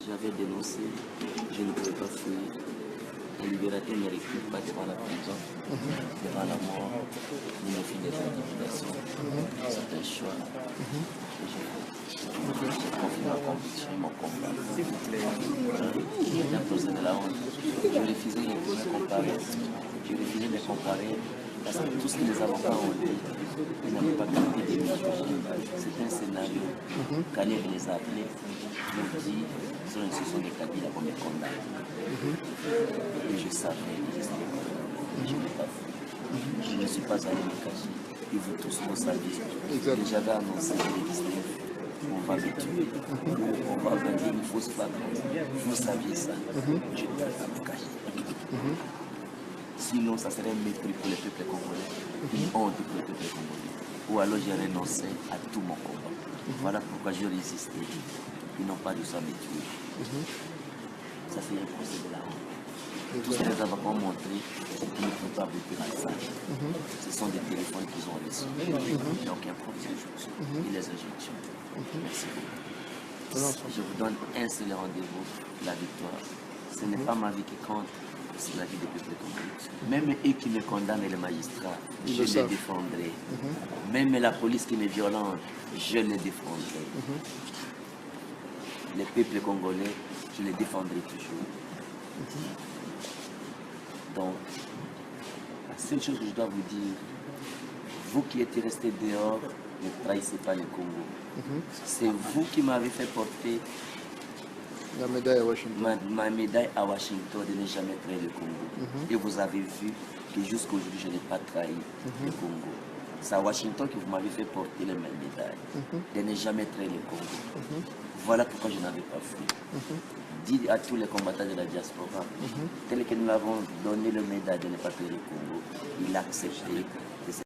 J'avais dénoncé, je ne pouvais pas fuir. La liberté ne recule pas devant la prison, devant la mort, ni le fil des intimidations. C'est un choix que j'ai fait. J'ai confié ma conviction, mon combat. J'ai imposé de la honte. Je refusais de me comparer. Je refusais de me comparer parce que tout ce que les avocats ont dit, ils n'avaient pas capté des juger. C'est un scénario. Khalil les a appelés pour dire sur une session de Kabila qu'on me condamne. Et je savais que je savais pas. Je n'ai pas fait. Je ne suis pas allé me cacher. Et vous tous, vous saviez. Et j'avais annoncé le 19. On va me tuer. On va organiser une fausse patronne. Vous saviez ça. Je ne vais pas me cacher. Sinon, ça serait un mépris pour le peuple congolais. Une honte pour le peuple congolais. Ou alors j'ai renoncé à tout mon combat. Voilà pourquoi je résistais. Ils n'ont pas dû ça me tuer. Ça c'est un procès de la honte. Tout ce que les avocats ont montré, c'est qu'ils ne peuvent pas bloquer la salle. Ce sont des téléphones qu'ils ont reçus. Donc il y a problème. Et les injections. Merci beaucoup. Je vous donne un seul rendez-vous, la victoire. Ce n'est pas ma vie qui compte, c'est la vie des peuples congolais. Même eux qui me condamnent, les magistrats, je les défendrai. Même la police qui me violente, je les défendrai. Les peuples congolais, je les défendrai toujours. Donc, la seule chose que je dois vous dire, vous qui êtes restés dehors, ne trahissez pas le Congo. C'est vous qui m'avez fait porter la médaille à Washington. Ma médaille à Washington de ne jamais trahir le Congo. Et vous avez vu que jusqu'à aujourd'hui, je n'ai pas trahi le Congo. C'est à Washington que vous m'avez fait porter les mêmes médailles, de ne jamais trahir le Congo. Voilà pourquoi je n'avais pas fui. Dites à tous les combattants de la diaspora, tel que nous l'avons donné le médaille de ne pas trahir le Congo, il a accepté de se